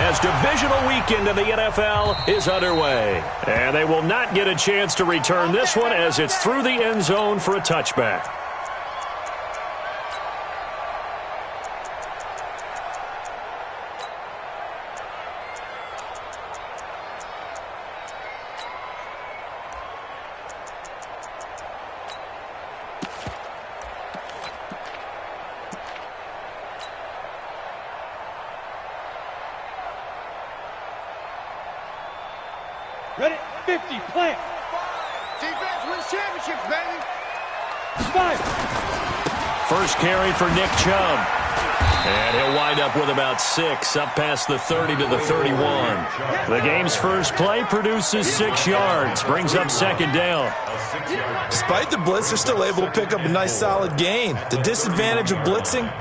as divisional weekend in the NFL is underway. And they will not get a chance to return this one as it's through the end zone for a touchback. Ready? 50, plant. Defense wins championships, baby. 5. First carry for Nick Chubb. And he'll wind up with about 6, up past the 30 to the 31. The game's first play produces 6 yards, brings up second down. Despite the blitz, they're still able to pick up a nice solid gain. The disadvantage of blitzing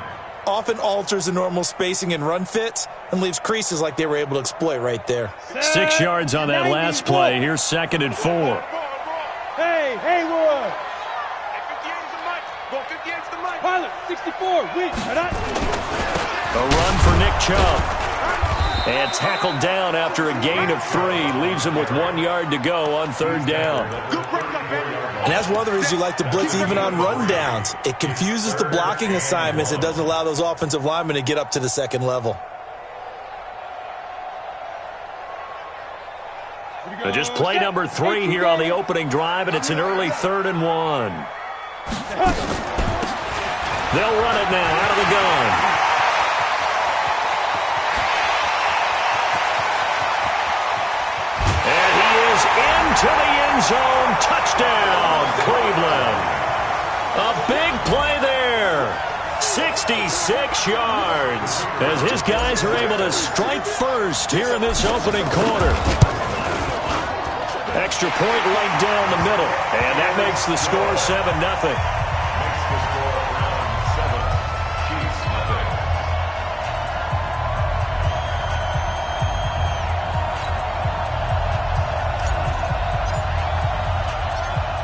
often alters the normal spacing and run fits and leaves creases like they were able to exploit right there. 6 yards on that last play. Here's 2nd and 4. Hey, Haywood. 58 is the mic. Go 58 is the mic. Pilot, 64, weak. A run for Nick Chubb. And tackled down after a gain of 3. Leaves him with 1 yard to go on 3rd down. And that's one of the reasons you like to blitz even on rundowns. It confuses the blocking assignments. It doesn't allow those offensive linemen to get up to the second level. Just play number 3 here on the opening drive, and it's an early 3rd and 1. They'll run it now out of the gun. And he is into the end zone. Touchdown, Cleveland. A big play there. 66 yards as his guys are able to strike first here in this opening quarter. Extra point right down the middle, and that makes the score 7-0.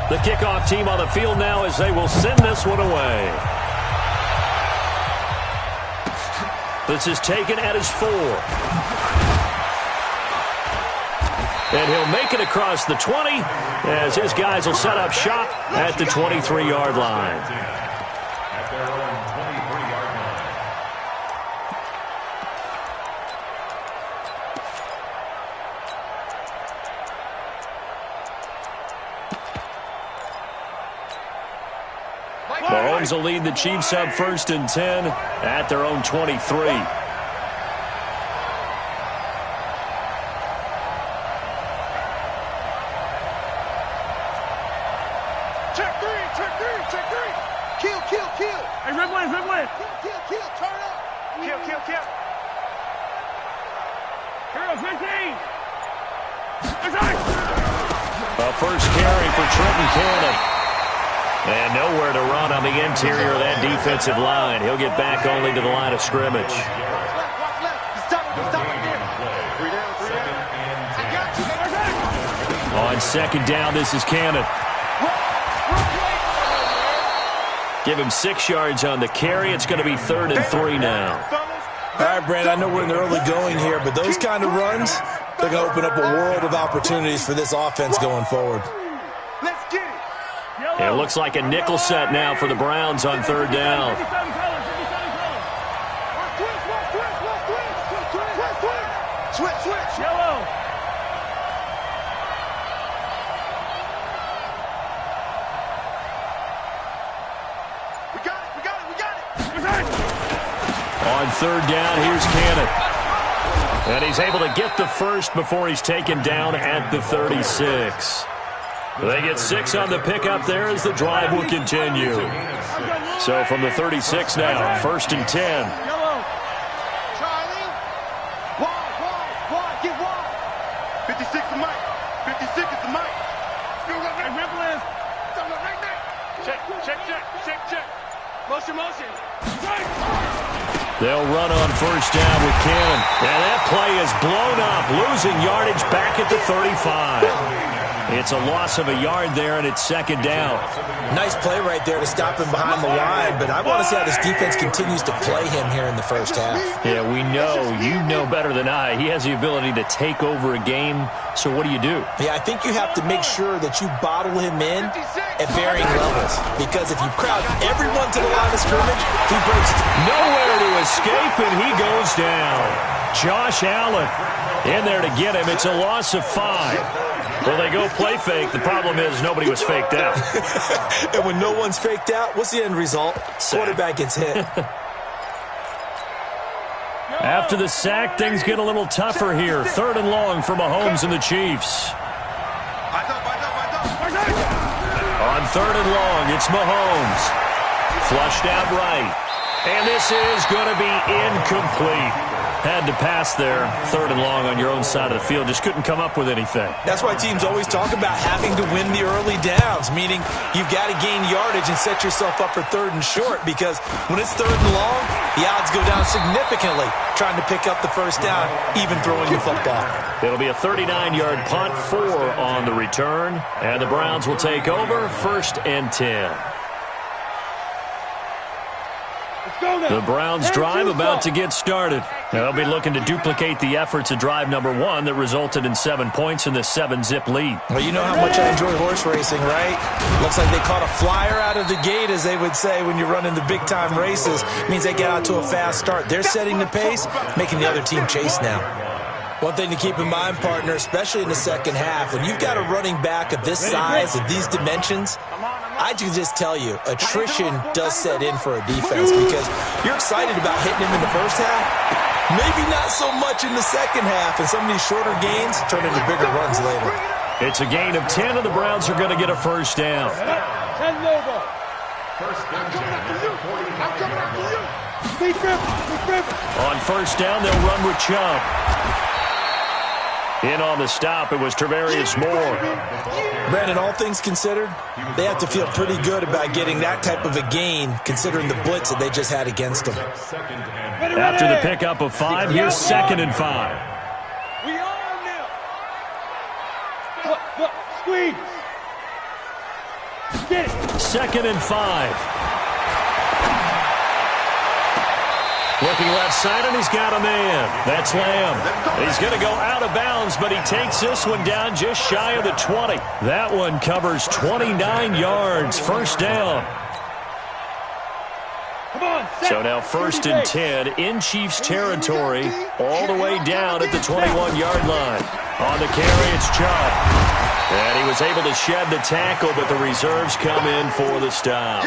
The kickoff team on the field now as they will send this one away. This is taken at his 4. And he'll make it across the 20 as his guys will set up shop at the 23-yard line. Mahomes will lead the Chiefs up 1st and 10 at their own 23. A first carry for Trenton Cannon. And nowhere to run on the interior of that defensive line. He'll get back only to the line of scrimmage. On 2nd down, this is Cannon. Give him 6 yards on the carry. It's going to be 3rd and 3 now. All right, Brand, I know we're in the early going here, but those kind of runs, they're going to open up a world of opportunities for this offense going forward. Let's get it. It looks like a nickel set now for the Browns on 3rd down. Switch. Yellow. We got it. On 3rd down, here's Cannon. And he's able to get the first before he's taken down at the 36. They get 6 on the pickup there as the drive will continue. So from the 36 now, 1st and 10. Charlie. Wide. Get wide. 56 is the mic. 56 is the mic. Check. Motion. They'll run on 1st down with Cannon. And that play is blown up, losing yardage back at the 35. It's a loss of a yard there, and it's second down. Nice play right there to stop him behind the line, but I want to see how this defense continues to play him here in the first half. Yeah, we know. You know better than I. He has the ability to take over a game, so what do you do? Yeah, I think you have to make sure that you bottle him in at varying levels, because if you crowd everyone to the line of scrimmage, he breaks nowhere to escape, and he goes down. Josh Allen in there to get him. It's a loss of 5. Well, they go play fake. The problem is nobody was faked out. And when no one's faked out, what's the end result? Quarterback gets hit. After the sack, things get a little tougher here. 3rd and long for Mahomes and the Chiefs. On 3rd and long, it's Mahomes. Flushed out right. And this is going to be incomplete. Had to pass there. 3rd and long on your own side of the field. Just couldn't come up with anything. That's why teams always talk about having to win the early downs, meaning you've got to gain yardage and set yourself up for 3rd and short, because when it's 3rd and long, the odds go down significantly trying to pick up the first down, even throwing the football. It'll be a 39-yard punt, 4 on the return, and the Browns will take over 1st and 10. The Browns drive about to get started. They'll be looking to duplicate the efforts of drive number 1 that resulted in 7 points in the 7-zip lead. Well, you know how much I enjoy horse racing, right? Looks like they caught a flyer out of the gate, as they would say when you're running the big-time races. It means they get out to a fast start. They're setting the pace, making the other team chase now. One thing to keep in mind, partner, especially in the second half, when you've got a running back of this size, of these dimensions, I can just tell you, attrition does set in for a defense, because you're excited about hitting him in the first half, maybe not so much in the second half, and some of these shorter gains turn into bigger runs later. It's a gain of 10, and the Browns are going to get a first down. 10 Lobo. On first down, they'll run with Chubb. In on the stop, it was Travarius Moore. Brandon, all things considered, they have to feel pretty good about getting that type of a gain, considering the blitz that they just had against them. After the pickup of 5, here's 2nd and 5. We are now. Look, squeeze. Get it. 2nd and 5. Looking left side, and he's got a man. That's Lamb. He's going to go out of bounds, but he takes this one down just shy of the 20. That one covers 29 yards. First down. Come on, so now 1st and 10 in Chiefs territory, all the way down at the 21-yard line. On the carry, it's Chubb. And he was able to shed the tackle, but the reserves come in for the stop.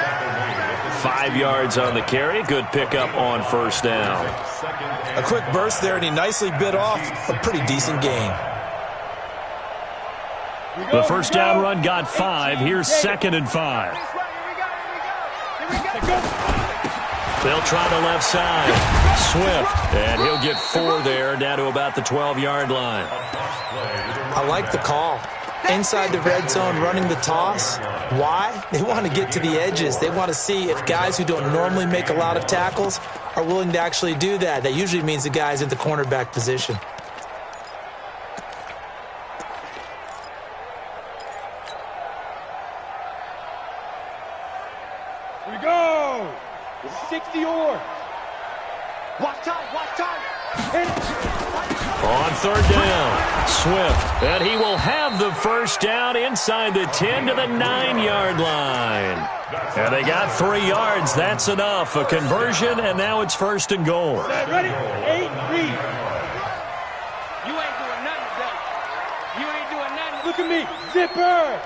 5 yards on the carry. Good pickup on first down. A quick burst there, and he nicely bit off a pretty decent gain. The first down run got 5. Here's 2nd and 5. They'll try the left side. Swift, and he'll get 4 there, down to about the 12-yard line. I like the call. Inside the red zone, running the toss. Why? They want to get to the edges. They want to see if guys who don't normally make a lot of tackles are willing to actually do that. That usually means the guy's in the cornerback position. Here we go. 60 or. Watch tight. On 3rd down, Swift, and he will have the first down inside the 10 to the 9-yard line. And they got 3 yards. That's enough. A conversion, and now it's 1st and goal. Ready? 8, read. You ain't doing nothing today. You ain't doing nothing. Look at me. Zipper.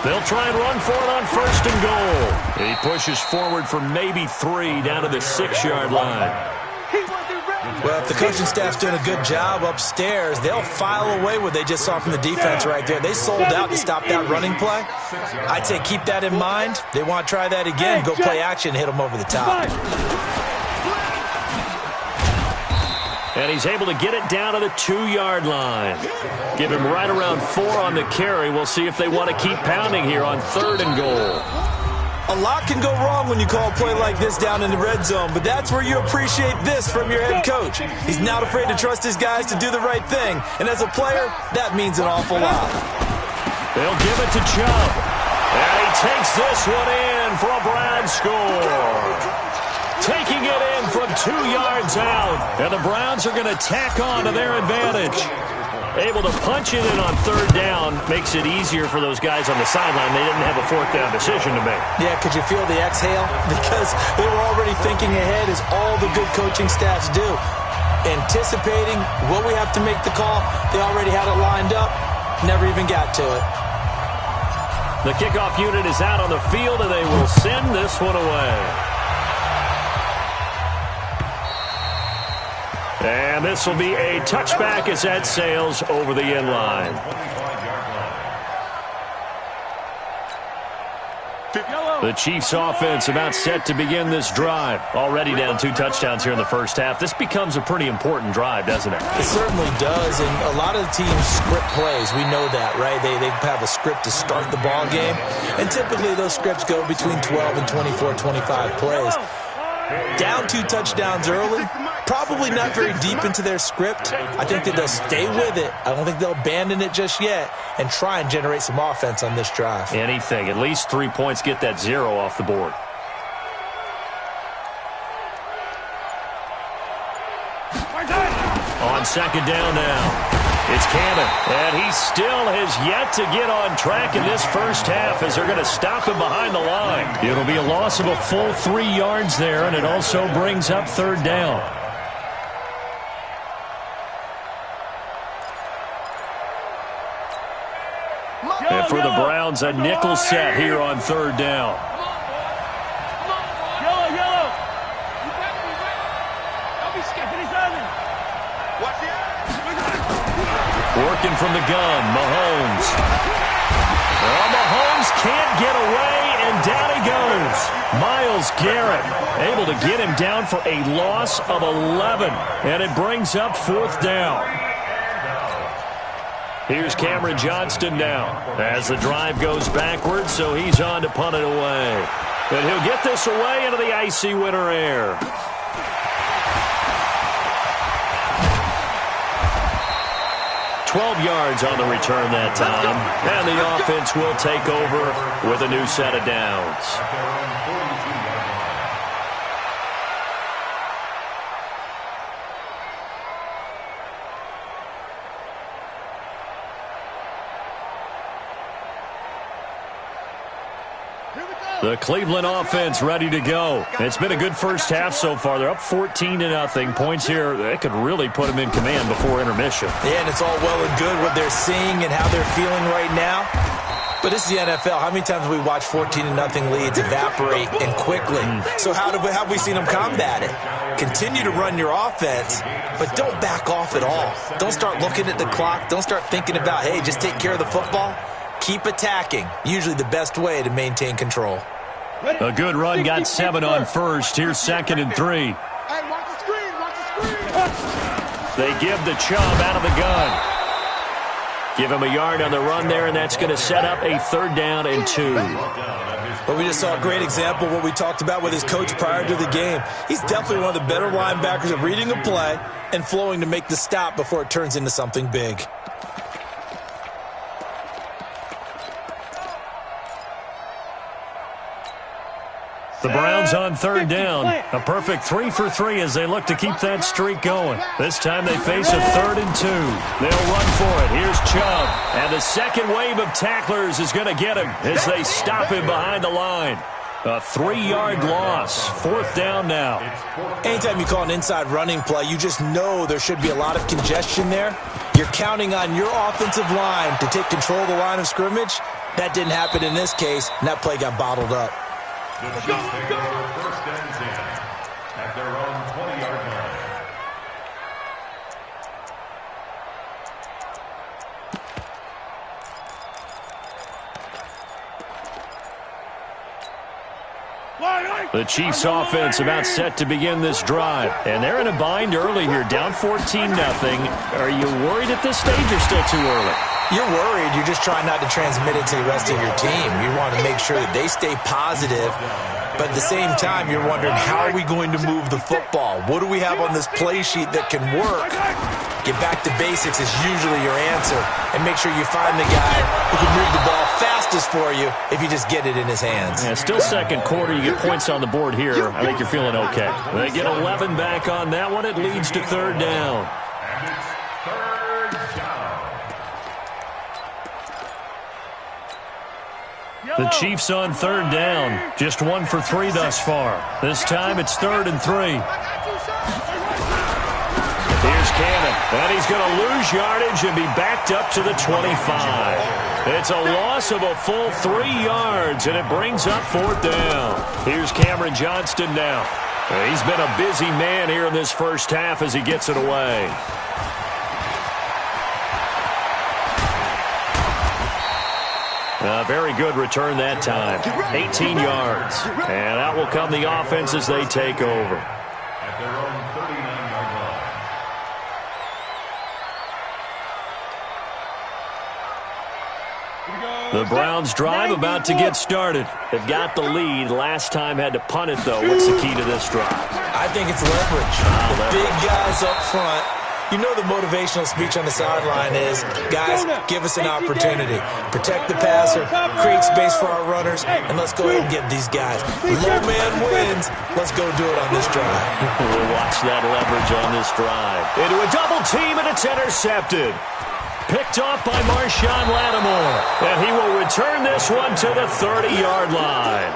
They'll try and run for it on 1st and goal. He pushes forward for maybe 3 down to the 6-yard line. Well, if the coaching staff's doing a good job upstairs, they'll file away what they just saw from the defense right there. They sold out to stop that running play. I'd say keep that in mind. They want to try that again, go play action, hit them over the top. And he's able to get it down to the 2-yard line. Give him right around 4 on the carry. We'll see if they want to keep pounding here on 3rd and goal. A lot can go wrong when you call a play like this down in the red zone, but that's where you appreciate this from your head coach. He's not afraid to trust his guys to do the right thing, and as a player, that means an awful lot. They'll give it to Chubb, and he takes this one in for a Browns score. Taking it in from 2 yards out, and the Browns are going to tack on to their advantage. Able to punch it in on 3rd down makes it easier for those guys on the sideline. They didn't have a 4th down decision to make. Yeah, could you feel the exhale? Because they were already thinking ahead, as all the good coaching staffs do. Anticipating what we have to make the call. They already had it lined up, never even got to it. The kickoff unit is out on the field, and they will send this one away. And this will be a touchback as that sails over the end line. The Chiefs offense about set to begin this drive. Already down 2 touchdowns here in the first half. This becomes a pretty important drive, doesn't it? It certainly does, and a lot of the teams script plays. We know that, right? They have a script to start the ball game, and typically those scripts go between 12 and 24, 25 plays. Down 2 touchdowns early, probably not very deep into their script. I think that they'll stay with it. I don't think they'll abandon it just yet and try and generate some offense on this drive. Anything. At least 3 points, get that 0 off the board. On 2nd down now. It's Cannon, and he still has yet to get on track in this first half as they're going to stop him behind the line. It'll be a loss of a full 3 yards there, and it also brings up 3rd down. And for the Browns, a nickel set here on 3rd down. Yellow. You got to be ready. Don't be scared. Finish early. Watch it. Working from the gun, Mahomes. Well, Mahomes can't get away, and down he goes. Myles Garrett able to get him down for a loss of 11, and it brings up 4th down. Here's Cameron Johnston now as the drive goes backwards, so he's on to punt it away. And he'll get this away into the icy winter air. Yards on the return that time, and the offense will take over with a new set of downs. The Cleveland offense ready to go. It's been a good first half so far. They're up 14-0. Points here, they could really put them in command before intermission. Yeah, and it's all well and good what they're seeing and how they're feeling right now. But this is the NFL. How many times have we watched 14-0 leads evaporate and quickly? So how have we seen them combat it? Continue to run your offense, but don't back off at all. Don't start looking at the clock. Don't start thinking about, hey, just take care of the football. Keep attacking. Usually the best way to maintain control. A good run got 7 on first. Here's 2nd and 3. Hey, watch the screen. Watch the screen. They give the Chubb out of the gun. Give him a yard on the run there, and that's going to set up a 3rd down and 2. But we just saw a great example of what we talked about with his coach prior to the game. He's definitely one of the better linebackers at reading a play and flowing to make the stop before it turns into something big. The Browns on 3rd down. A perfect 3 for 3 as they look to keep that streak going. This time they face a 3rd and 2. They'll run for it. Here's Chubb. And the second wave of tacklers is going to get him as they stop him behind the line. A 3-yard loss. 4th down now. Anytime you call an inside running play, you just know there should be a lot of congestion there. You're counting on your offensive line to take control of the line of scrimmage. That didn't happen in this case, and that play got bottled up. The Chiefs take over 1st and 10 at their own 20-yard line. The Chiefs offense about set to begin this drive. And they're in a bind early here, down 14-0. Are you worried at this stage or still too early? You're worried. You're just trying not to transmit it to the rest of your team. You want to make sure that they stay positive. But at the same time, you're wondering, how are we going to move the football? What do we have on this play sheet that can work? Get back to basics is usually your answer. And make sure you find the guy who can move the ball fastest for you if you just get it in his hands. Yeah, still second quarter. You get points on the board here. I think you're feeling okay. They get 11 back on that one. It leads to third down. And it's third down. The Chiefs on third down. Just 1 for 3 thus far. This time it's 3rd and 3. Here's Cannon. And he's going to lose yardage and be backed up to the 25. It's a loss of a full 3 yards, and it brings up 4th down. Here's Cameron Johnston now. He's been a busy man here in this first half as he gets it away. A very good return that time. 18 yards. And out will come the offense as they take over. At their own 39-yard line. The Browns drive about to get started. They've got the lead. Last time had to punt it, though. What's the key to this drive? I think it's leverage. The big guys up front. You know the motivational speech on the sideline is, guys, give us an opportunity. Protect the passer, create space for our runners, and let's go ahead and get these guys. Low man wins. Let's go do it on this drive. We'll watch that leverage on this drive. Into a double team, and it's intercepted. Picked off by Marshawn Lattimore. And he will return this one to the 30-yard line.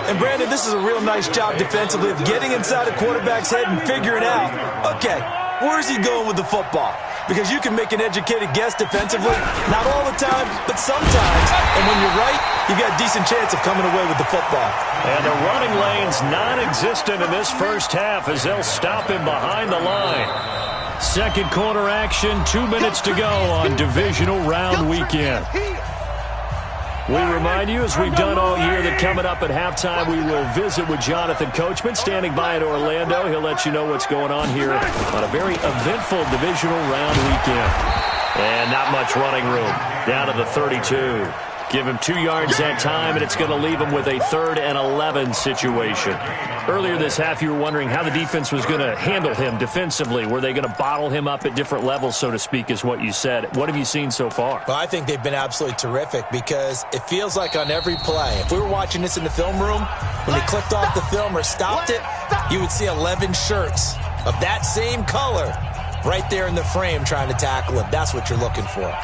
And, Brandon, this is a real nice job defensively of getting inside a quarterback's head and figuring out, okay, where is he going with the football? Because you can make an educated guess defensively. Not all the time, but sometimes. And when you're right, you've got a decent chance of coming away with the football. And the running lane's non-existent in this first half as they'll stop him behind the line. Second quarter action, 2 minutes to go on divisional round weekend. We remind you, as we've done all year, that coming up at halftime, we will visit with Jonathan Coachman, standing by in Orlando. He'll let you know what's going on here on a very eventful divisional round weekend. And not much running room. Down to the 32. Give him 2 yards that time, and it's going to leave him with a 3rd and 11 situation. Earlier this half, you were wondering how the defense was going to handle him defensively. Were they going to bottle him up at different levels, so to speak, is what you said. What have you seen so far? Well, I think they've been absolutely terrific because it feels like on every play, if we were watching this in the film room, when they clicked off the film or stopped it, you would see 11 shirts of that same color right there in the frame trying to tackle him. That's what you're looking for.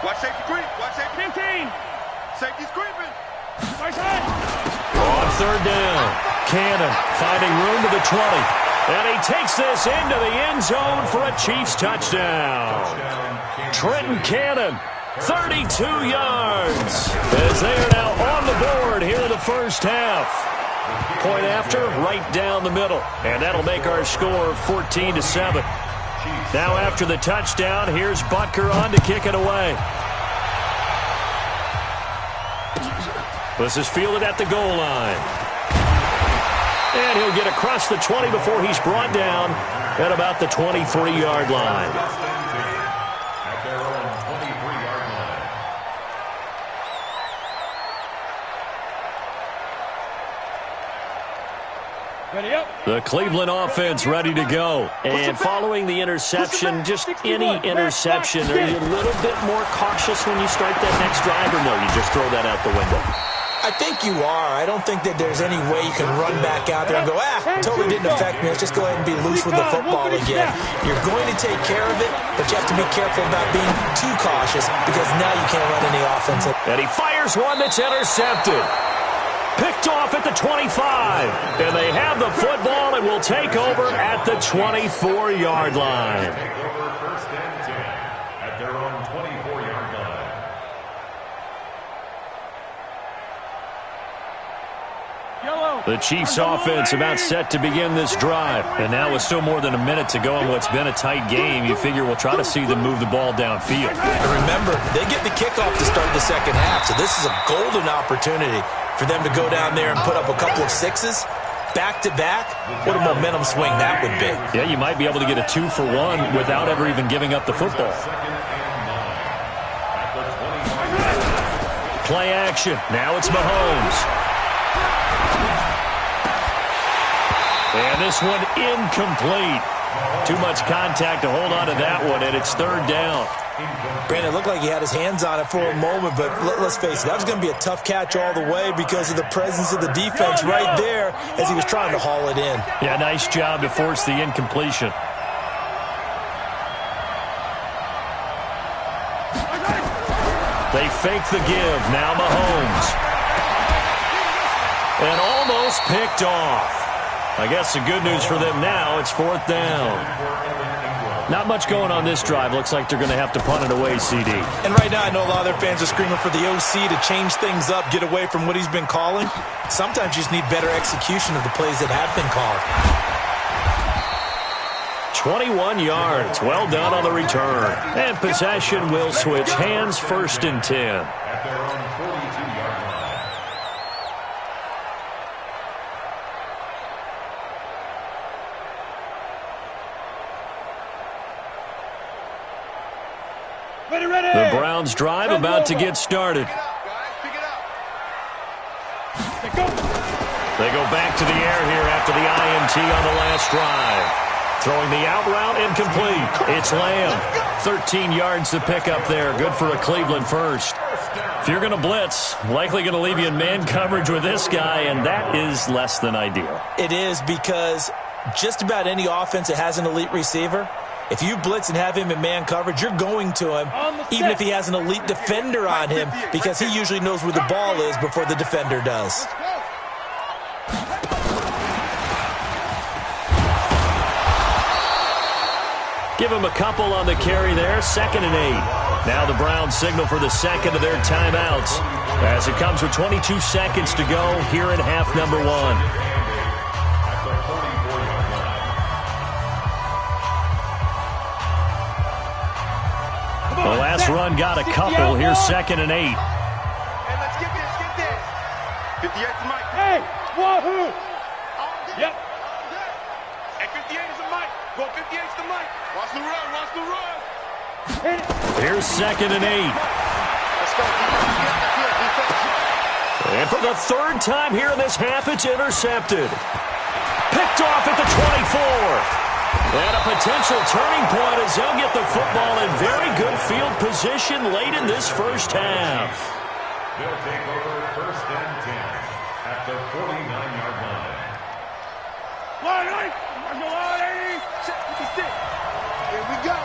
Watch safety creep. Watch safety. 15. Safety's creeping. On third down, Cannon finding room to the 20. And he takes this into the end zone for a Chiefs touchdown. Trenton Cannon, 32 yards. As they are now on the board here in the first half. Point after, right down the middle. And that'll make our score 14-7. Now after the touchdown, here's Butker on to kick it away. This is fielded at the goal line. And he'll get across the 20 before he's brought down at about the 23-yard line. At their own 23-yard line. Ready up. The Cleveland offense ready to go. And following the interception, just any interception, are you a little bit more cautious when you start that next drive, or no, you just throw that out the window? I think you are. I don't think that there's any way you can run back out there and go, totally didn't affect me. Let's just go ahead and be loose with the football again. You're going to take care of it, but you have to be careful about being too cautious because now you can't run any offense. And he fires one that's intercepted. Picked off at the 25. And they have the football and will take over at the 24-yard line. Over 1st and 10 at their own 24-yard line. The Chiefs offense about set to begin this drive. And now with still more than a minute to go in what's been a tight game, you figure we'll try to see them move the ball downfield. And remember, they get the kickoff to start the second half, so this is a golden opportunity for them to go down there and put up a couple of sixes. Back-to-back, what a momentum swing that would be. Yeah, you might be able to get a 2-for-1 without ever even giving up the football. Play action. Now it's Mahomes. And this one incomplete. Too much contact to hold on to that one, and it's third down. Brandon, it looked like he had his hands on it for a moment, but let's face it, that was going to be a tough catch all the way because of the presence of the defense right there as he was trying to haul it in. Yeah, nice job to force the incompletion. They fake the give. Now Mahomes. And almost picked off. I guess the good news for them now, it's fourth down. Not much going on this drive. Looks like they're going to have to punt it away, CD. And right now, I know a lot of their fans are screaming for the OC to change things up, get away from what he's been calling. Sometimes you just need better execution of the plays that have been called. 21 yards. Well done on the return. And possession will switch hands, first and 10. At their own 42-yard line. The Browns drive about to get started. They go back to the air here after the INT on the last drive. Throwing the out route, incomplete. It's Lamb. 13 yards to pick up there. Good for a Cleveland first. If you're going to blitz, likely going to leave you in man coverage with this guy, and that is less than ideal. It is, because just about any offense that has an elite receiver, if you blitz and have him in man coverage, you're going to him, even if he has an elite defender on him, because he usually knows where the ball is before the defender does. Give him a couple on the carry there, 2nd and 8. Now the Browns signal for the second of their timeouts as it comes with 22 seconds to go here in half number 1. The last run got a couple. Here's 2nd and 8. Hey, let's get this, get this. 58 to Mike. Hey, wahoo! Yep. Hey, 58 is a Mike. Go 58 to Mike. Watch the run, watch the run. Here's 2nd and 8. Let's go. And for the third time here in this half, it's intercepted. Picked off at the 24. And a potential turning point as they'll get the football in very good field position late in this first half. They'll take over 1st and 10 at the 49-yard line. Here we go.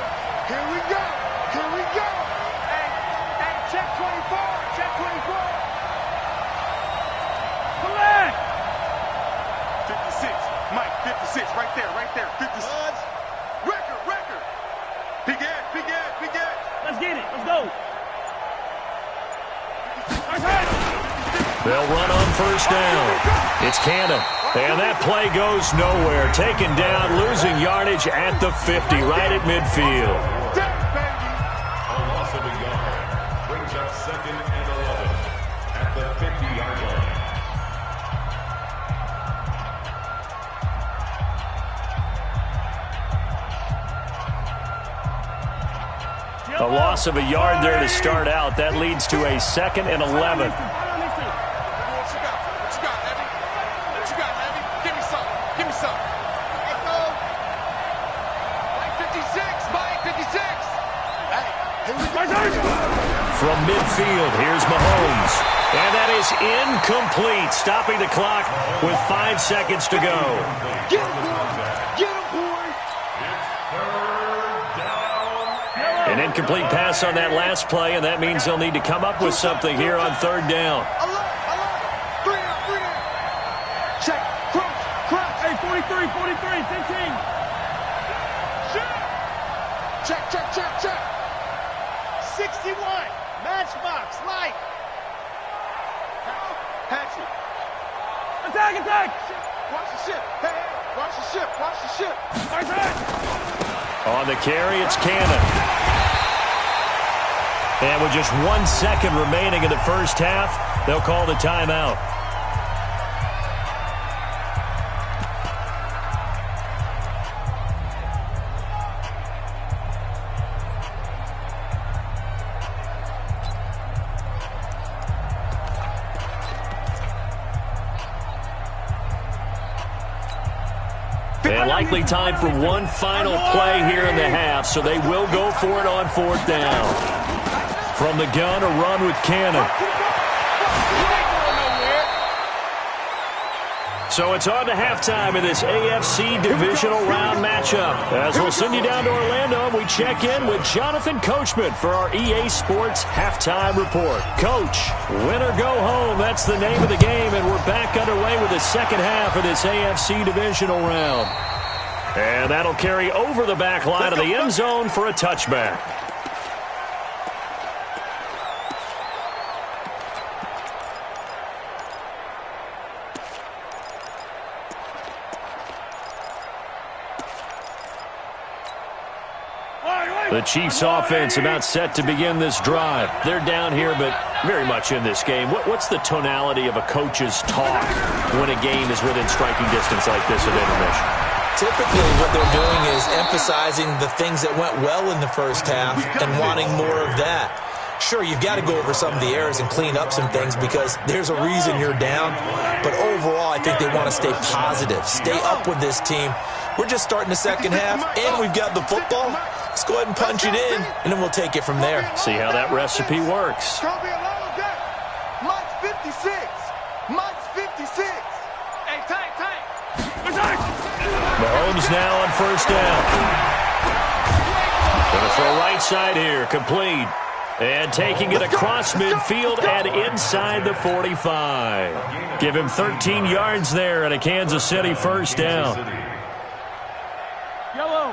Here we go. Here we go. Hey, check 24. Check 24. Collect! 56. Mike, 56. Right there, right there. 56. Record. Big Ed. Let's get it. Let's go. They'll run on first down. It's Cannon. And that play goes nowhere. Taken down, losing yardage at the 50, right at midfield. A loss of a yard brings up 2nd and 11 at the 50-yard line. A loss of a yard there to start out. That leads to a 2nd and 11. What you got, Levy? What you got, Levy? Give me some. Let's go. Mike 56. Mike 56. Hey, here we go. From midfield, here's Mahomes. And that is incomplete, stopping the clock with 5 seconds to go. Get him, boy. An incomplete pass on that last play, and that means they'll need to come up with something here on third down. Three down. Check. Crunch. Hey, 43, 15. Check. 61. Matchbox. Light. Hatchet. Attack, attack! Watch the ship. Hey, watch the ship. Watch the ship. On the carry, it's Cannon. And with just 1 second remaining in the first half, they'll call the timeout. And likely time for one final play here in the half, so they will go for it on 4th down. From the gun, a run with Cannon. So it's on to halftime in this AFC divisional round matchup. As we'll send you down to Orlando, we check in with Jonathan Coachman for our EA Sports Halftime Report. Coach, win or go home, that's the name of the game, and we're back underway with the second half of this AFC divisional round. And that'll carry over the back line of the end zone for a touchback. The Chiefs offense about set to begin this drive. They're down here, but very much in this game. What's the tonality of a coach's talk when a game is within striking distance like this at intermission? Typically, what they're doing is emphasizing the things that went well in the first half and wanting more of that. Sure, you've got to go over some of the errors and clean up some things because there's a reason you're down. But overall, I think they want to stay positive, stay up with this team. We're just starting the second half, and we've got the football. Let's go ahead and punch it in, and then we'll take it from there. See how that recipe works. Mike's 56. Mike's 56. Hey, tank. Mahomes now on 1st down. Gonna throw right side here, complete. And taking it across midfield and inside the 45. Give him 13 yards there and a Kansas City 1st down.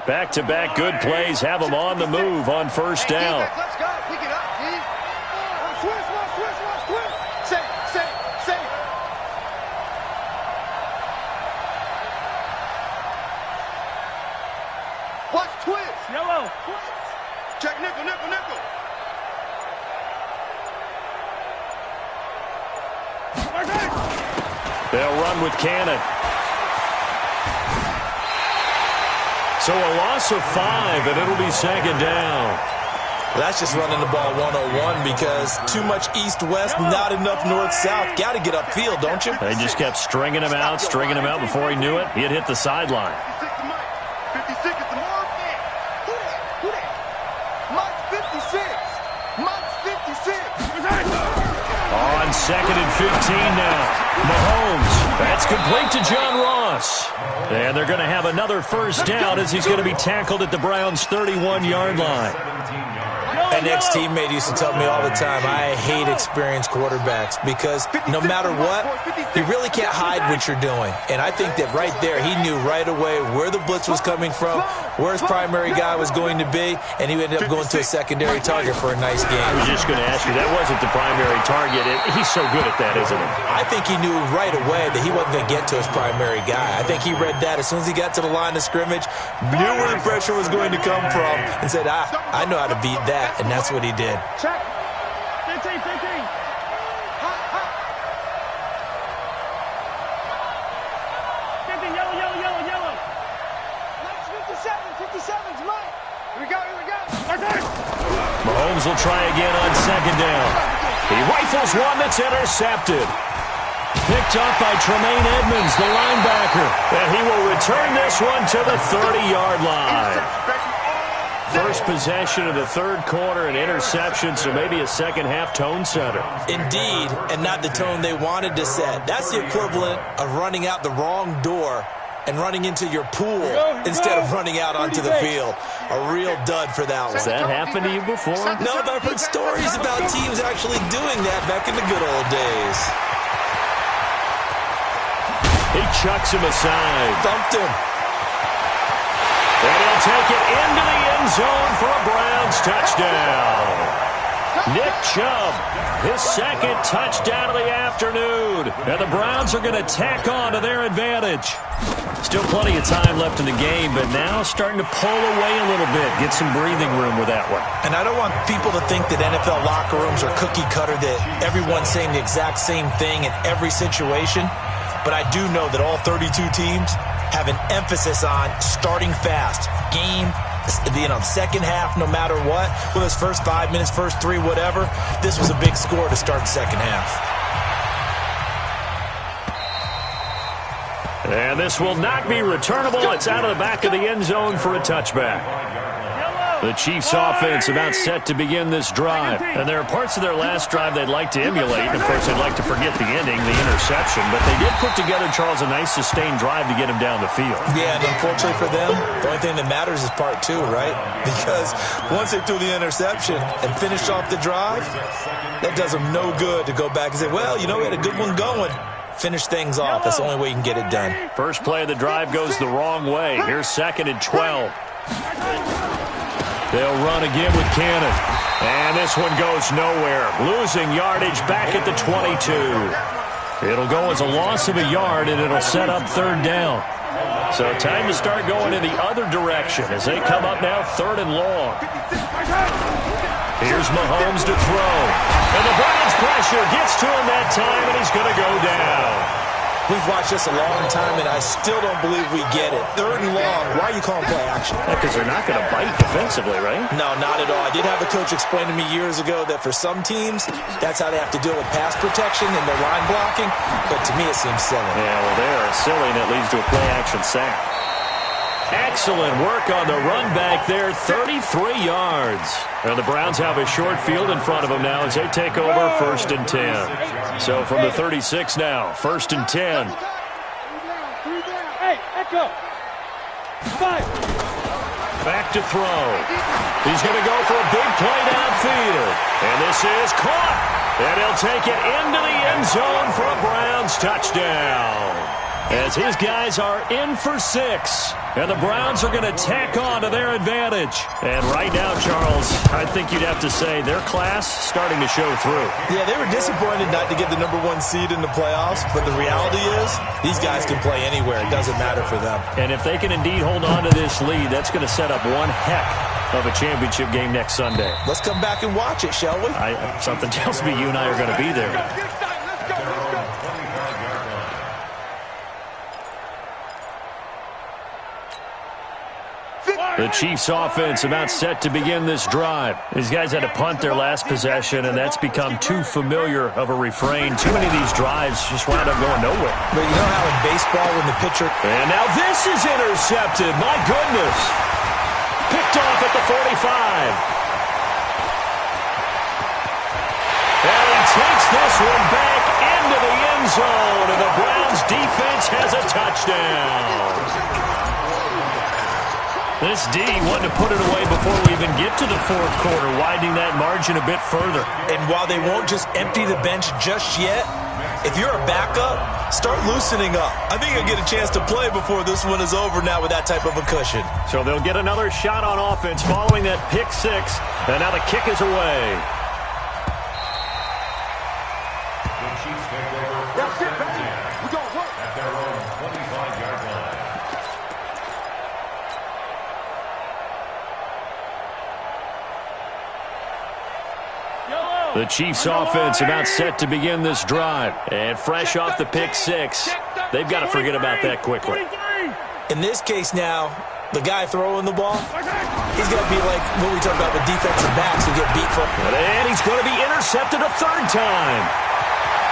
Back-to-back good plays have them on the move on 1st down. Let's go. Pick it up, G. Switch. Say. Watch twist. Yellow. Check nickel. They'll run with Cannon. So a loss of 5, and it'll be 2nd down. That's just running the ball 101 because too much east-west, not enough north-south. Got to get upfield, don't you? They just kept stringing him out before he knew it. He'd hit the sideline. 56 is the more fan. Who that? Mike's 56. On 2nd and 15 now. Mahomes. That's complete to John Ross. And they're going to have another 1st down as he's going to be tackled at the Browns' 31-yard line. An ex-teammate used to tell me all the time, I hate experienced quarterbacks because no matter what, you really can't hide what you're doing. And I think that right there, he knew right away where the blitz was coming from, where his primary guy was going to be, and he ended up going to a secondary target for a nice game. I was just going to ask you, that wasn't the primary target. He's so good at that, isn't he? I think he knew right away that he wasn't going to get to his primary guy. I think he read that as soon as he got to the line of scrimmage, knew where the pressure was going to come from, and said, I know how to beat that. And that's what he did. Check. 15. Yellow. Mike's 57's Mike. Here we go. Mahomes will try again on 2nd down. He rifles one that's intercepted. Picked up by Tremaine Edmonds, the linebacker. And he will return this one to the 30-yard line. First possession of the 3rd quarter, an interception, so maybe a second-half tone setter. Indeed, and not the tone they wanted to set. That's the equivalent of running out the wrong door and running into your pool instead of running out onto the field. A real dud for that one. Has that happened to you before? No, but I've heard stories about teams actually doing that back in the good old days. He chucks him aside. Thumped him. And he'll take it into the end zone for a Browns touchdown. Nick Chubb, his second touchdown of the afternoon. And the Browns are going to tack on to their advantage. Still plenty of time left in the game, but now starting to pull away a little bit. Get some breathing room with that one. And I don't want people to think that NFL locker rooms are cookie cutter, that everyone's saying the exact same thing in every situation. But I do know that all 32 teams have an emphasis on starting fast. Second half, no matter what. Whether it's first 5 minutes, first 3, whatever. This was a big score to start the second half. And this will not be returnable. It's out of the back of the end zone for a touchback. The Chiefs' offense about set to begin this drive. And there are parts of their last drive they'd like to emulate. And, of course, they'd like to forget the ending, the interception. But they did put together, Charles, a nice sustained drive to get him down the field. Yeah, and unfortunately for them, the only thing that matters is part 2, right? Because once they threw the interception and finished off the drive, that does them no good to go back and say, well, we had a good one going. Finish things off. That's the only way you can get it done. First play of the drive goes the wrong way. Here's 2nd and 12. They'll run again with Cannon. And this one goes nowhere. Losing yardage back at the 22. It'll go as a loss of a yard, and it'll set up 3rd down. So time to start going in the other direction as they come up now 3rd and long. Here's Mahomes to throw. And the Browns pressure gets to him that time, and he's going to go down. We've watched this a long time, and I still don't believe we get it. 3rd and long. Why are you calling play action? Because they're not going to bite defensively, right? No, not at all. I did have a coach explain to me years ago that for some teams, that's how they have to deal with pass protection and their line blocking. But to me, it seems silly. Yeah, well, they are silly, and it leads to a play action sack. Excellent work on the run back there, 33 yards. And the Browns have a short field in front of them now as they take over 1st and 10. So from the 36 now, 1st and 10. Hey, echo. 5. Back to throw. He's going to go for a big play downfield. And this is caught. And he'll take it into the end zone for a Browns touchdown. As his guys are in for 6. And the Browns are going to tack on to their advantage. And right now, Charles, I think you'd have to say their class starting to show through. Yeah, they were disappointed not to get the number 1 seed in the playoffs. But the reality is these guys can play anywhere. It doesn't matter for them. And if they can indeed hold on to this lead, that's going to set up one heck of a championship game next Sunday. Let's come back and watch it, shall we? Something tells me you and I are going to be there. The Chiefs' offense about set to begin this drive. These guys had to punt their last possession, and that's become too familiar of a refrain. Too many of these drives just wound up going nowhere. But you know how in baseball when the pitcher... And now this is intercepted. My goodness. Picked off at the 45. And he takes this one back into the end zone, and the Browns defense has a touchdown. This D wanted to put it away before we even get to the 4th quarter, widening that margin a bit further. And while they won't just empty the bench just yet, if you're a backup, start loosening up. I think you'll get a chance to play before this one is over now with that type of a cushion. So they'll get another shot on offense following that pick 6, and now the kick is away. The Chiefs take over 1st and 10 at their own 25-yard line. The Chiefs' offense about set to begin this drive. And fresh off the pick 6, they've got to forget about that quickly. In this case now, the guy throwing the ball, he's going to be like what we talk about with defensive backs who get beat for. And he's going to be intercepted a 3rd time.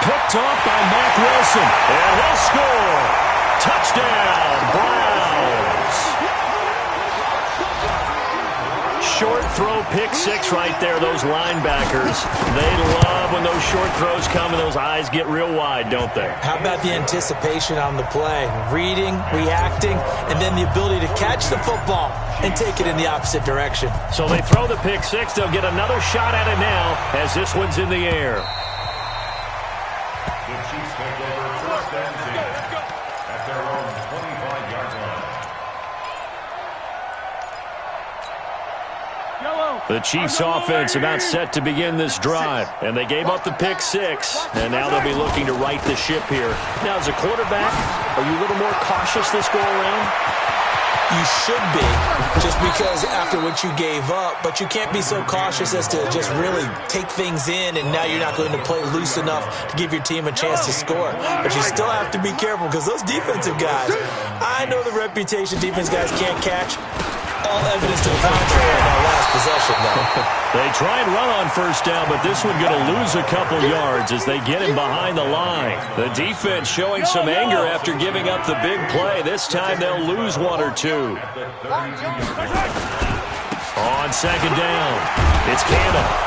Picked off by Mack Wilson. And he'll score. Touchdown, Browns. Short throw pick 6 right there, those linebackers. They love when those short throws come and those eyes get real wide, don't they? How about the anticipation on the play? Reading, reacting, and then the ability to catch the football and take it in the opposite direction. So they throw the pick 6. They'll get another shot at it now as this one's in the air. The Chiefs take over 1st and 10 at their own 25-yard line. The Chiefs offense about set to begin this drive. And they gave up the pick six. And now they'll be looking to right the ship here. Now, as a quarterback, are you a little more cautious this go around? You should be, just because after what you gave up, but you can't be so cautious as to just really take things in, and now you're not going to play loose enough to give your team a chance to score. But you still have to be careful because those defensive guys, I know the reputation defense guys can't catch. All evidence to the contrary in that last possession, though. They try and run on first down, but this one going to lose a couple yards as they get him behind the line. The defense showing some anger after giving up the big play. This time they'll lose one or two. On second down, it's Cannon.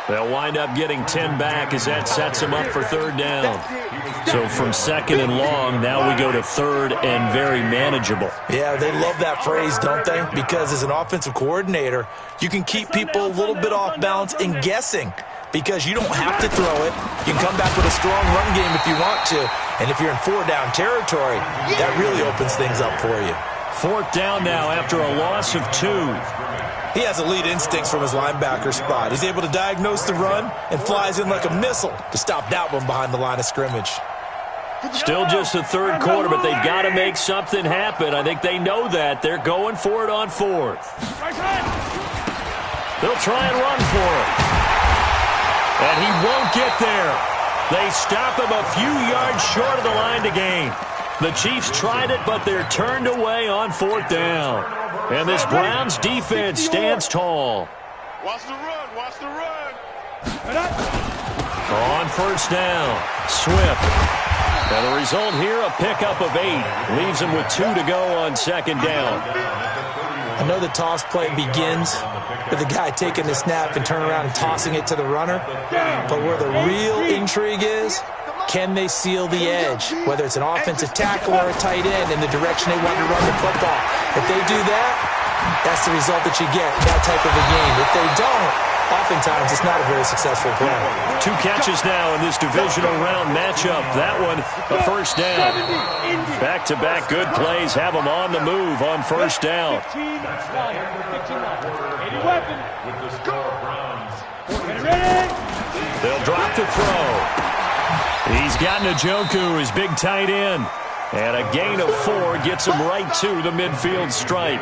They'll wind up getting 10 back as that sets them up for third down. So from second and long, now we go to third and very manageable. Yeah, they love that phrase, don't they? Because as an offensive coordinator, you can keep people a little bit off balance and guessing because you don't have to throw it. You can come back with a strong run game if you want to. And if you're in four-down territory, that really opens things up for you. Fourth down now after a loss of 2. He has elite instincts from his linebacker spot. He's able to diagnose the run and flies in like a missile to stop that one behind the line of scrimmage. Still just the third quarter, but they've got to make something happen. I think they know that. They're going for it on fourth. They'll try and run for it. And he won't get there. They stop him a few yards short of the line to gain. The Chiefs tried it, but they're turned away on fourth down. And this Browns defense stands tall. Watch the run. Watch the run. On first down, Swift. And the result here, a pickup of 8. Leaves him with 2 to go on second down. I know the toss play begins with the guy taking the snap and turning around and tossing it to the runner. But where the real intrigue is, can they seal the edge? Whether it's an offensive tackle or a tight end in the direction they want to run the football. If they do that, that's the result that you get in that type of a game. If they don't, oftentimes it's not a very successful play. 2 catches now in this divisional round matchup. That one, a first down. Back-to-back good plays have them on the move on first down. They'll drop the throw. He's got Njoku, his big tight end. And a gain of 4 gets him right to the midfield stripe.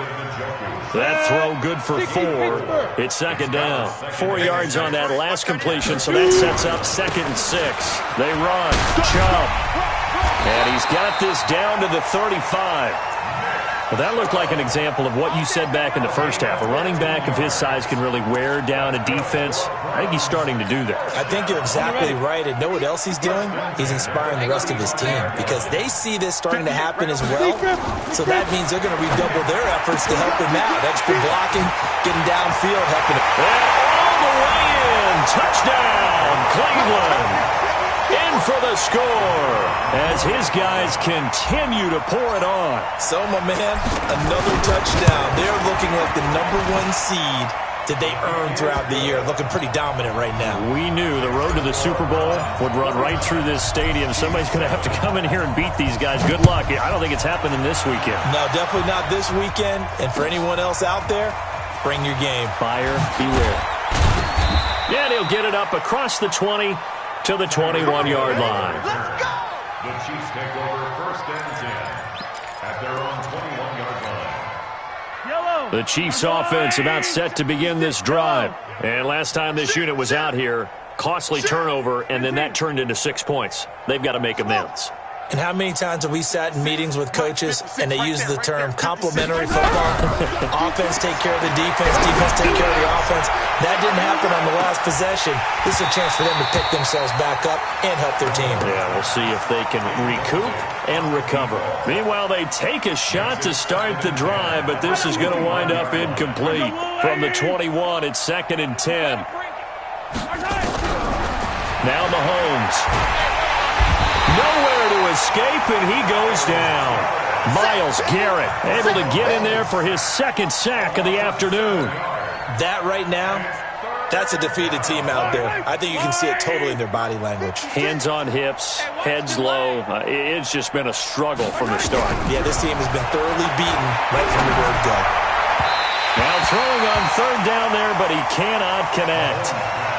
That throw good for 4. It's second down. 4 yards on that last completion, so that sets up second and 6. They run. Chubb. And he's got this down to the 35. Well, that looked like an example of what you said back in the first half. A running back of his size can really wear down a defense. I think he's starting to do that. I think you're exactly right. And know what else he's doing? He's inspiring the rest of his team because they see this starting to happen as well. So that means they're going to redouble their efforts to help him out. Extra blocking, getting downfield, helping him. And all the way in. Touchdown, Cleveland. In for the score as his guys continue to pour it on. So, my man, another touchdown. They're looking like the #1 seed that they earned throughout the year. Looking pretty dominant right now. We knew the road to the Super Bowl would run right through this stadium. Somebody's going to have to come in here and beat these guys. Good luck. I don't think it's happening this weekend. No, definitely not this weekend. And for anyone else out there, bring your game. Buyer beware. Yeah, and he'll get it up across the 20 to the 21-yard line. Let's go! The Chiefs take over first and 10 at their own 21-yard line. The Chiefs offense about set to begin this drive. And last time this unit was out here, costly turnover, and then that turned into 6 points. They've got to make amends. And how many times have we sat in meetings with coaches and they use the term complementary football? Offense take care of the defense, defense take care of the offense. That didn't happen on the last possession. This is a chance for them to pick themselves back up and help their team. Yeah, we'll see if they can recoup and recover. Meanwhile, they take a shot to start the drive, but this is going to wind up incomplete. From the 21, it's second and 10. Now Mahomes. Nowhere to escape, and he goes down. Myles Garrett able to get in there for his second sack of the afternoon. That right now, that's a defeated team out there. I think you can see it totally in their body language. Hands on hips, heads low. It's just been a struggle from the start. Yeah, this team has been thoroughly beaten right from the word go. throwing on third down there, but he cannot connect.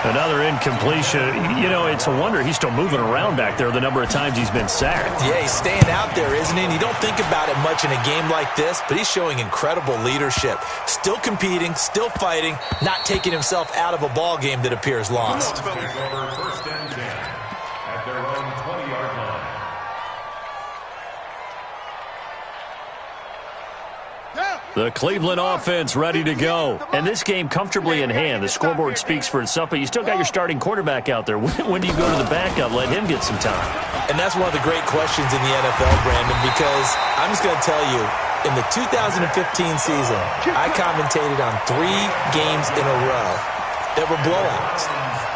Another incompletion. You know, it's a wonder he's still moving around back there the number of times he's been sacked. Yeah, he's staying out there, isn't he? And you don't think about it much in a game like this, but he's showing incredible leadership. Still competing, still fighting, not taking himself out of a ball game that appears lost. First and 10 at their own 20-yard line. The Cleveland offense ready to go. And this game comfortably in hand. The scoreboard speaks for itself, but you still got your starting quarterback out there. When do you go to the backup? Let him get some time. And that's one of the great questions in the NFL, Brandon, because I'm just going to tell you, in the 2015 season, I commentated on 3 games in a row that were blowouts.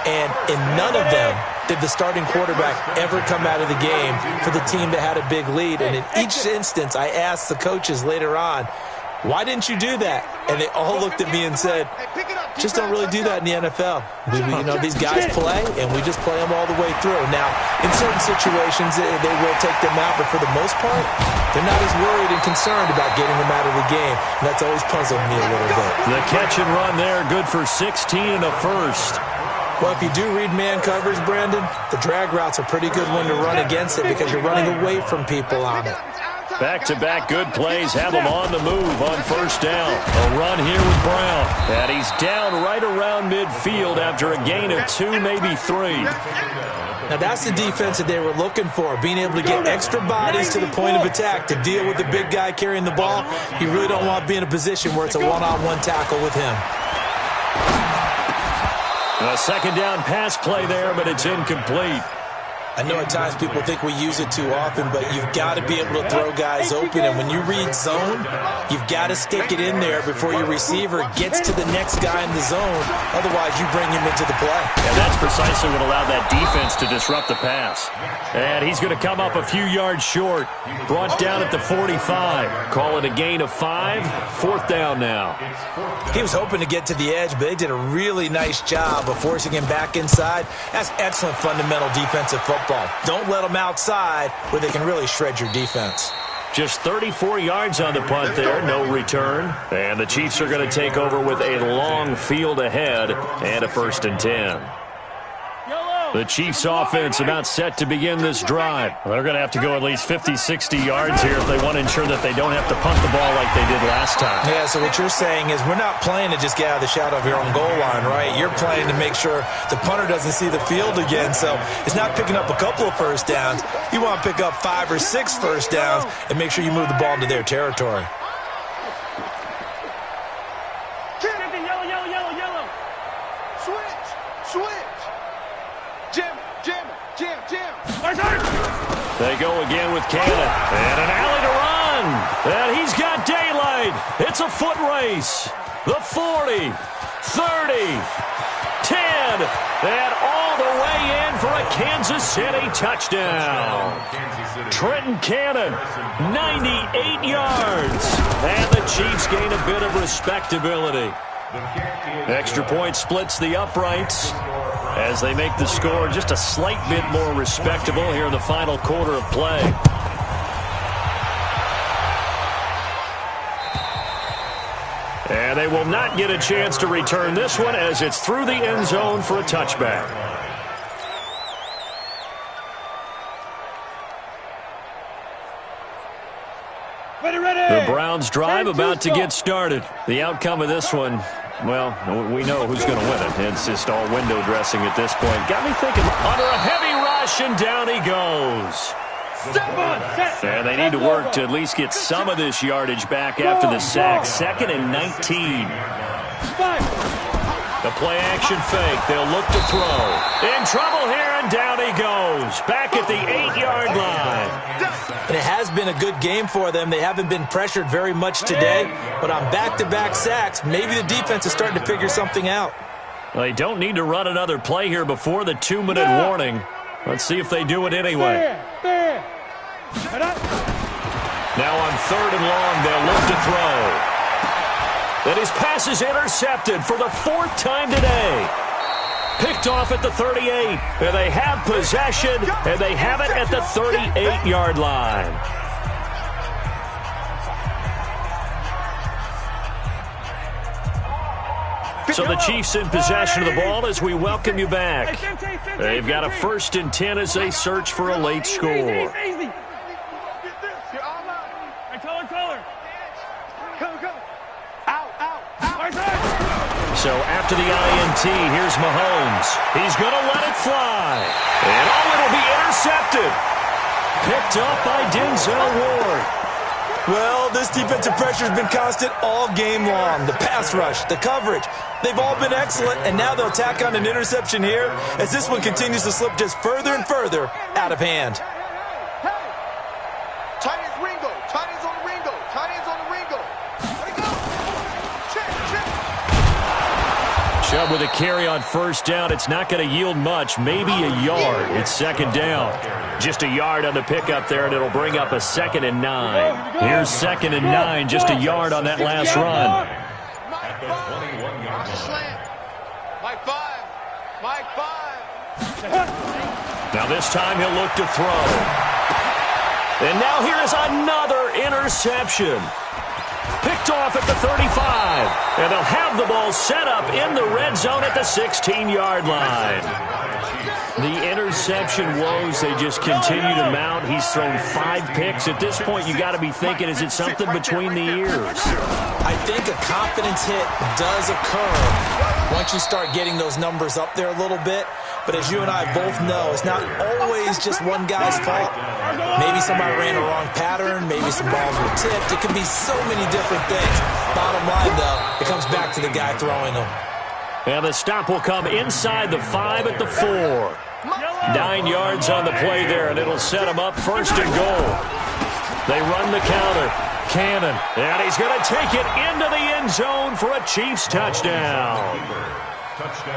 And in none of them did the starting quarterback ever come out of the game for the team that had a big lead. And in each instance, I asked the coaches later on, why didn't you do that? And they all looked at me and said, just don't really do that in the NFL. You know, these guys play, and we just play them all the way through. Now, in certain situations, they will take them out, but for the most part, they're not as worried and concerned about getting them out of the game. And that's always puzzled me a little bit. The catch and run there, good for 16 and a first. Well, if you do read man coverage, Brandon, the drag route's a pretty good one to run against it because you're running away from people on it. Back-to-back good plays have him on the move on first down. A run here with Brown. And he's down right around midfield after a gain of 2, maybe 3. Now, that's the defense that they were looking for, being able to get extra bodies to the point of attack to deal with the big guy carrying the ball. You really don't want to be in a position where it's a one-on-one tackle with him. A second down pass play there, but it's incomplete. I know at times people think we use it too often, but you've got to be able to throw guys open. And when you read zone, you've got to stick it in there before your receiver gets to the next guy in the zone. Otherwise, you bring him into the play. And that's precisely what allowed that defense to disrupt the pass. And he's going to come up a few yards short. Brought down at the 45. Call it a gain of 5. 4th down now. He was hoping to get to the edge, but they did a really nice job of forcing him back inside. That's excellent fundamental defensive football. Don't let them outside where they can really shred your defense. Just 34 yards on the punt there, no return. And the Chiefs are going to take over with a long field ahead and a 1st and 10. The Chiefs offense about set to begin this drive. They're going to have to go at least 50, 60 yards here if they want to ensure that they don't have to punt the ball like they did last time. Yeah, so what you're saying is we're not playing to just get out of the shadow of your own goal line, right? You're playing to make sure the punter doesn't see the field again. So it's not picking up a couple of first downs. You want to pick up 5 or 6 first downs and make sure you move the ball into their territory. Yellow. Switch. Jam. They go again with Cannon. And an alley to run. And he's got daylight. It's a foot race. The 40, 30, 10. And all the way in for a Kansas City touchdown. Trenton Cannon, 98 yards. And the Chiefs gain a bit of respectability. Extra point splits the uprights as they make the score just a slight bit more respectable here in the final quarter of play. And they will not get a chance to return this one as it's through the end zone for a touchback. The Browns drive about to get started. The outcome of this one, well, we know who's going to win it. It's just all window dressing at this point. Got me thinking, under a heavy rush, and down he goes. And they need to work to at least get some of this yardage back after the sack. 2nd and 19. The play-action fake. They'll look to throw. In trouble here, and down he goes. Back at the 8-yard line. And it has been a good game for them. They haven't been pressured very much today. But on back-to-back sacks, maybe the defense is starting to figure something out. Well, they don't need to run another play here before the 2-minute warning. Let's see if they do it anyway. Now on 3rd and long, they'll look to throw. And his pass is intercepted for the 4th time today. Picked off at the 38. And they have possession, and they have it at the 38-yard line. So the Chiefs in possession of the ball as we welcome you back. They've got a 1st and 10 as they search for a late score. So after the INT, here's Mahomes. He's going to let it fly. And it'll be intercepted. Picked up by Denzel Ward. Well, this defensive pressure has been constant all game long. The pass rush, the coverage, they've all been excellent, and now they'll tack on an interception here as this one continues to slip just further and further out of hand. Tight ends Ringo. Tight ends on the Ringo. Tight ends on the Ringo. Let it go. Check. Chubb with a carry on 1st down. It's not going to yield much, maybe a yard. It's 2nd down. Just a yard on the pickup there, and it'll bring up a 2nd and 9. Here's 2nd and 9, just a yard on that last run. At the 21-yard line. Mike 5. Now this time he'll look to throw. And now here is another interception. Picked off at the 35. And they'll have the ball set up in the red zone at the 16-yard line. The interception woes, they just continue to mount. He's thrown 5 picks. At this point, you got to be thinking, is it something between the ears? I think a confidence hit does occur once you start getting those numbers up there a little bit. But as you and I both know, it's not always just one guy's fault. Maybe somebody ran a wrong pattern. Maybe some balls were tipped. It could be so many different things. Bottom line, though, it comes back to the guy throwing them. And the stop will come inside the 5 at the 4. 9 yards on the play there, and it'll set him up 1st and goal. They run the counter. Cannon, and he's going to take it into the end zone for a Chiefs touchdown.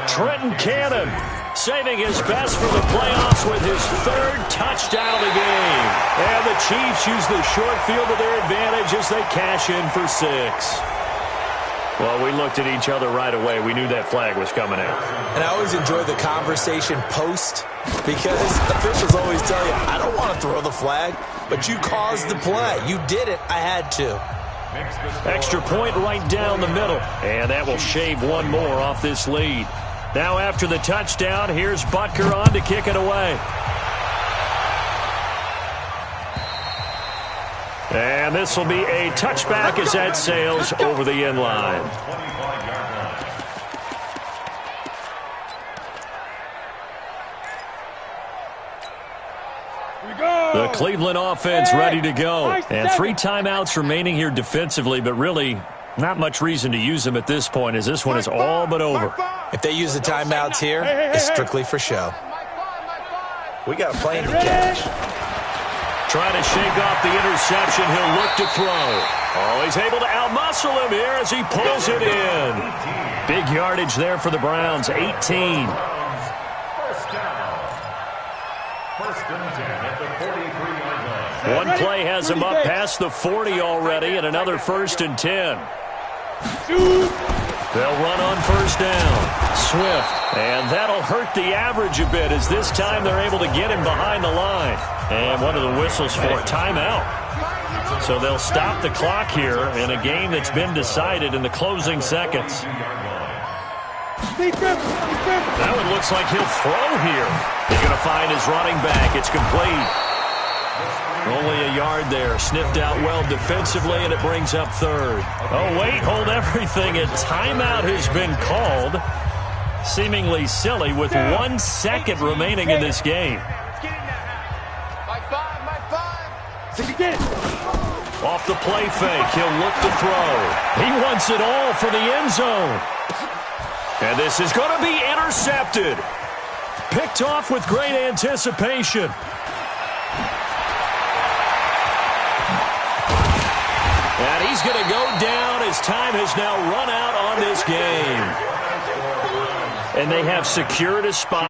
Trenton Cannon saving his best for the playoffs with his 3rd touchdown of the game. And the Chiefs use the short field to their advantage as they cash in for 6. Well, we looked at each other right away. We knew that flag was coming out. And I always enjoy the conversation post because officials always tell you, I don't want to throw the flag, but you caused the play. You did it. I had to. Extra point right down the middle. And that will shave one more off this lead. Now after the touchdown, here's Butker on to kick it away. And this will be a touchback as that sails over the end line. The Cleveland offense ready to go. And 3 timeouts remaining here defensively, but really not much reason to use them at this point as this one is all but over. If they use the timeouts here, it's strictly for show. We got a plane to catch. Trying to shake off the interception. He'll look to throw. Oh, he's able to outmuscle him here as he pulls it in. Big yardage there for the Browns, 18. First down. 1st and 10 at the 43-yard line. One play has him up past the 40 already, and another 1st and 10. They'll run on 1st down. Swift. And that'll hurt the average a bit as this time they're able to get him behind the line. And one of the whistles for a timeout. So they'll stop the clock here in a game that's been decided in the closing seconds. That one looks like he'll throw here. He's going to find his running back. It's complete. Only a yard there. Sniffed out well defensively, and it brings up 3rd. Oh, wait, hold everything. A timeout has been called. Seemingly silly with 1 second remaining in this game. Off the play fake, he'll look to throw. He wants it all for the end zone. And this is going to be intercepted. Picked off with great anticipation. And he's going to go down as time has now run out on this game. And they have secured a spot.